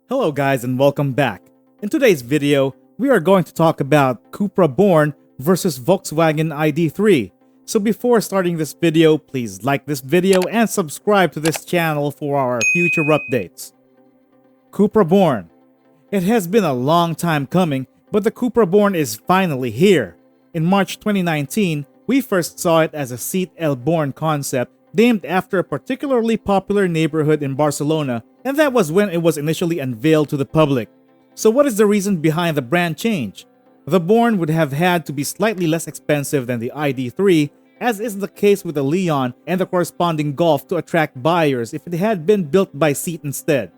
Hello guys and welcome back. In today's video, we are going to talk about Cupra Born versus Volkswagen ID3. So before starting this video, please like this video and subscribe to this channel for our future updates. Cupra Born. It has been a long time coming, but the Cupra Born is finally here. In March 2019, we first saw it as a Seat El Born concept named after a particularly popular neighborhood in Barcelona, and that was when it was initially unveiled to the public. So what is the reason behind the brand change? The Born would have had to be slightly less expensive than the ID3, as is the case with the Leon and the corresponding Golf, to attract buyers if it had been built by Seat instead.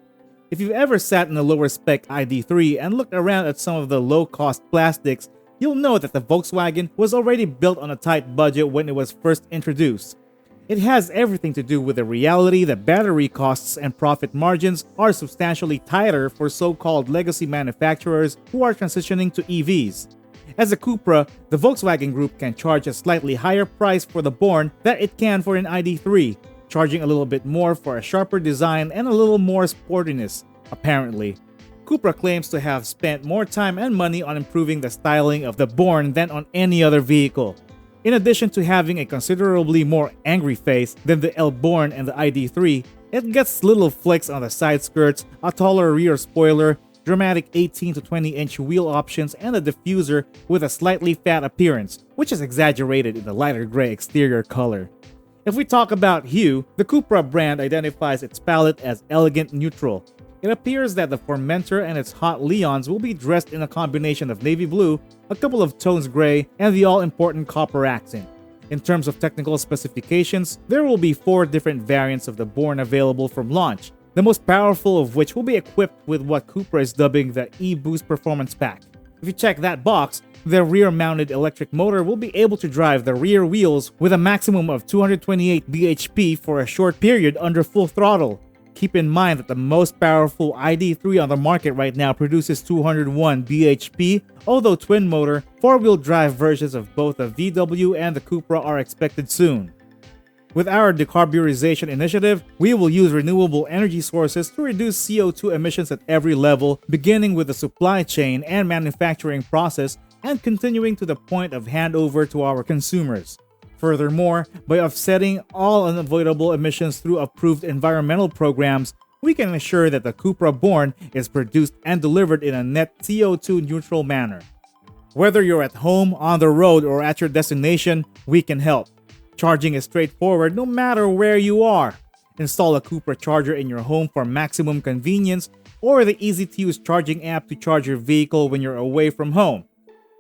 If you've ever sat in a lower spec ID3 and looked around at some of the low-cost plastics, you'll know that the Volkswagen was already built on a tight budget when it was first introduced. It has everything to do with the reality that battery costs and profit margins are substantially tighter for so-called legacy manufacturers who are transitioning to EVs. As a Cupra, the Volkswagen Group can charge a slightly higher price for the Born than it can for an ID3, charging a little bit more for a sharper design and a little more sportiness, apparently. Cupra claims to have spent more time and money on improving the styling of the Born than on any other vehicle. In addition to having a considerably more angry face than the El Born and the ID3, it gets little flicks on the side skirts, a taller rear spoiler, dramatic 18 to 20-inch wheel options, and a diffuser with a slightly fat appearance, which is exaggerated in the lighter gray exterior color. If we talk about hue, the Cupra brand identifies its palette as elegant neutral. It appears that the Formentor and its hot Leons will be dressed in a combination of navy blue, a couple of tones gray, and the all-important copper accent. In terms of technical specifications, there will be 4 different variants of the Born available from launch, the most powerful of which will be equipped with what Cupra is dubbing the E-Boost Performance Pack. If you check that box, the rear-mounted electric motor will be able to drive the rear wheels with a maximum of 228 bhp for a short period under full throttle. Keep in mind that the most powerful ID3 on the market right now produces 201 bhp, although twin-motor, 4-wheel drive versions of both the VW and the Cupra are expected soon. With our decarburization initiative, we will use renewable energy sources to reduce CO2 emissions at every level, beginning with the supply chain and manufacturing process and continuing to the point of handover to our consumers. Furthermore, by offsetting all unavoidable emissions through approved environmental programs, we can ensure that the Cupra Born is produced and delivered in a net CO2 neutral manner. Whether you're at home, on the road, or at your destination, we can help. Charging is straightforward no matter where you are. Install a Cupra charger in your home for maximum convenience, or the easy-to-use charging app to charge your vehicle when you're away from home.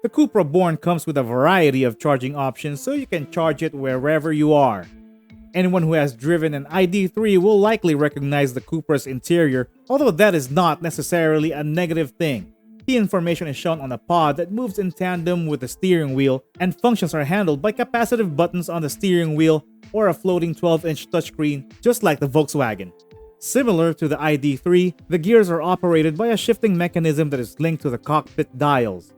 The Cupra Born comes with a variety of charging options so you can charge it wherever you are. Anyone who has driven an ID3 will likely recognize the Cupra's interior, although that is not necessarily a negative thing. The information is shown on a pod that moves in tandem with the steering wheel, and functions are handled by capacitive buttons on the steering wheel or a floating 12-inch touchscreen, just like the Volkswagen. Similar to the ID3, the gears are operated by a shifting mechanism that is linked to the cockpit dials.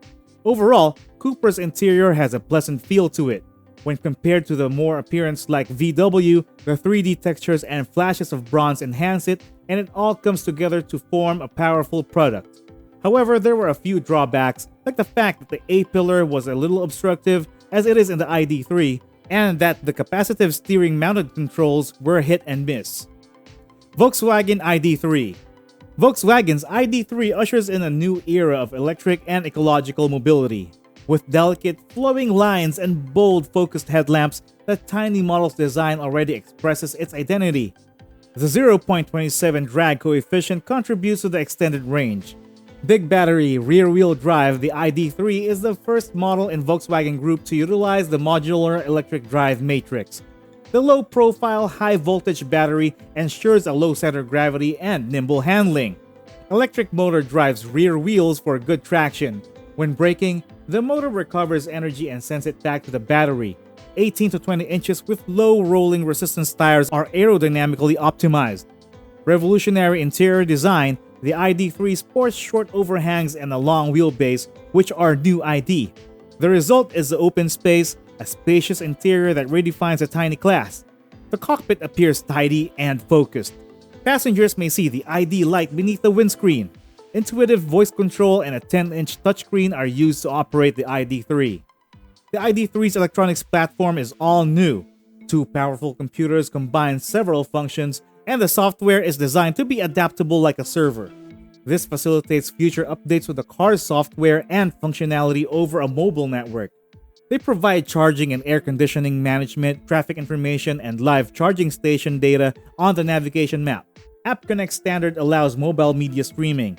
Overall, Cupra's interior has a pleasant feel to it. When compared to the more appearance-like VW, the 3D textures and flashes of bronze enhance it, and it all comes together to form a powerful product. However, there were a few drawbacks, like the fact that the A-pillar was a little obstructive, as it is in the ID3, and that the capacitive steering-mounted controls were hit and miss. Volkswagen ID3. Volkswagen's ID3 ushers in a new era of electric and ecological mobility. With delicate, flowing lines and bold focused headlamps, the tiny model's design already expresses its identity. The 0.27 drag coefficient contributes to the extended range. Big battery, rear-wheel drive, the ID3 is the first model in Volkswagen Group to utilize the modular electric drive matrix. The low-profile, high-voltage battery ensures a low center of gravity and nimble handling. Electric motor drives rear wheels for good traction. When braking, the motor recovers energy and sends it back to the battery. 18 to 20 inches with low rolling resistance tires are aerodynamically optimized. Revolutionary interior design, the ID3 sports short overhangs and a long wheelbase, which are new ID. The result is the open space, a spacious interior that redefines a tiny class. The cockpit appears tidy and focused. Passengers may see the ID light beneath the windscreen. Intuitive voice control and a 10-inch touchscreen are used to operate the ID3. The ID3's electronics platform is all new. Two powerful computers combine several functions, and the software is designed to be adaptable like a server. This facilitates future updates with the car's software and functionality over a mobile network. They provide charging and air conditioning management, traffic information, and live charging station data on the navigation map. App Connect Standard allows mobile media streaming.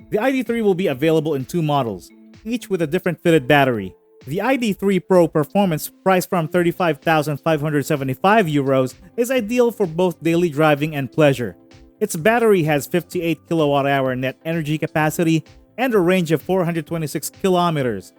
The ID3 will be available in two models, each with a different fitted battery. The ID3 Pro Performance, priced from €35,575, is ideal for both daily driving and pleasure. Its battery has 58 kWh net energy capacity and a range of 426 kilometers.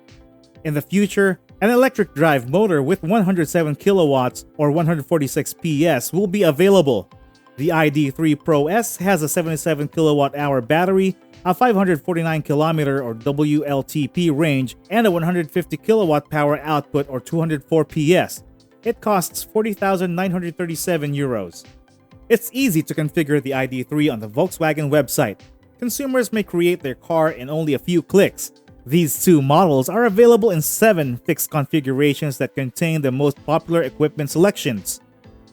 In the future, an electric drive motor with 107 kilowatts or 146 PS will be available. The ID3 Pro S has a 77 kWh battery, a 549 km or WLTP range, and a 150 kilowatt power output or 204 PS. It costs €40,937. It's easy to configure the ID3 on the Volkswagen website. Consumers may create their car in only a few clicks. These two models are available in 7 fixed configurations that contain the most popular equipment selections.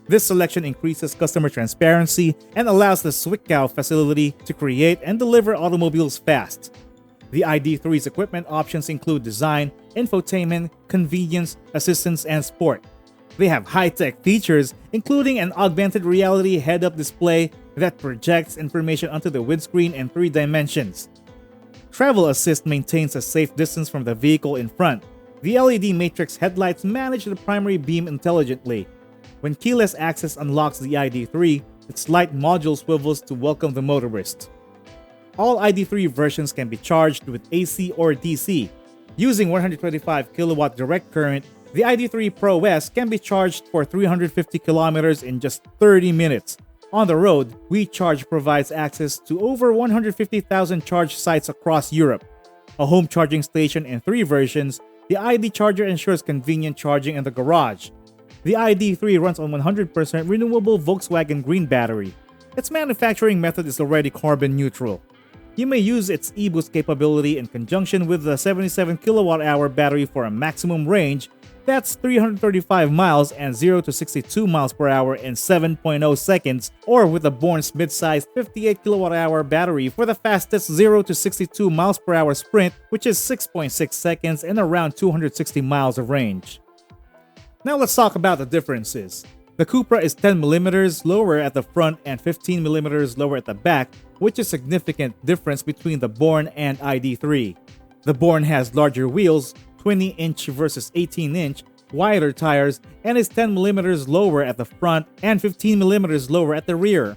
This selection increases customer transparency and allows the Zwickau facility to create and deliver automobiles fast. The ID3's equipment options include design, infotainment, convenience, assistance, and sport. They have high-tech features, including an augmented reality head-up display that projects information onto the windscreen in 3 dimensions. Travel Assist maintains a safe distance from the vehicle in front. The LED matrix headlights manage the primary beam intelligently. When keyless access unlocks the ID3, its light module swivels to welcome the motorist. All ID3 versions can be charged with AC or DC. Using 125 kilowatt direct current, the ID3 Pro S can be charged for 350 kilometers in just 30 minutes. On the road, WeCharge provides access to over 150,000 charge sites across Europe. A home charging station in 3 versions, the ID Charger ensures convenient charging in the garage. The ID3 runs on 100% renewable Volkswagen green battery. Its manufacturing method is already carbon neutral. You may use its e-boost capability in conjunction with the 77 kWh battery for a maximum range that's 335 miles and 0 to 62 miles per hour in 7.0 seconds, or with the Born's mid-sized 58 kWh battery for the fastest 0 to 62 miles per hour sprint, which is 6.6 seconds and around 260 miles of range. Now let's talk about the differences. The Cupra is 10mm lower at the front and 15mm lower at the back, which is a significant difference between the Born and ID3. The Born has larger wheels, 20-inch versus 18-inch, wider tires, and is 10mm lower at the front and 15mm lower at the rear.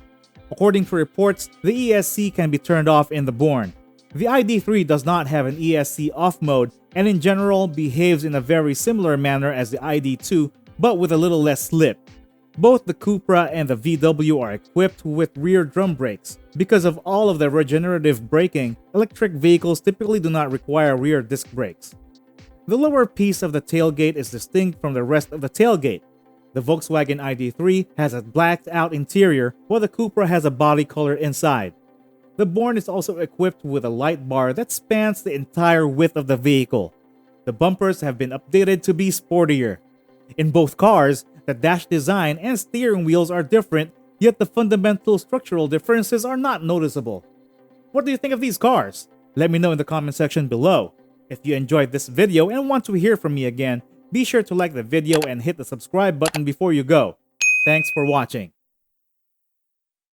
According to reports, the ESC can be turned off in the Born. The ID3 does not have an ESC off mode and in general behaves in a very similar manner as the ID2, but with a little less slip. Both the Cupra and the VW are equipped with rear drum brakes. Because of all of the regenerative braking, electric vehicles typically do not require rear disc brakes. The lower piece of the tailgate is distinct from the rest of the tailgate. The Volkswagen ID3 has a blacked out interior, while the Cupra has a body color inside. The Born is also equipped with a light bar that spans the entire width of the vehicle. The bumpers have been updated to be sportier. In both cars, the dash design and steering wheels are different, yet the fundamental structural differences are not noticeable. What do you think of these cars? Let me know in the comment section below. If you enjoyed this video and want to hear from me again, be sure to like the video and hit the subscribe button before you go. Thanks for watching.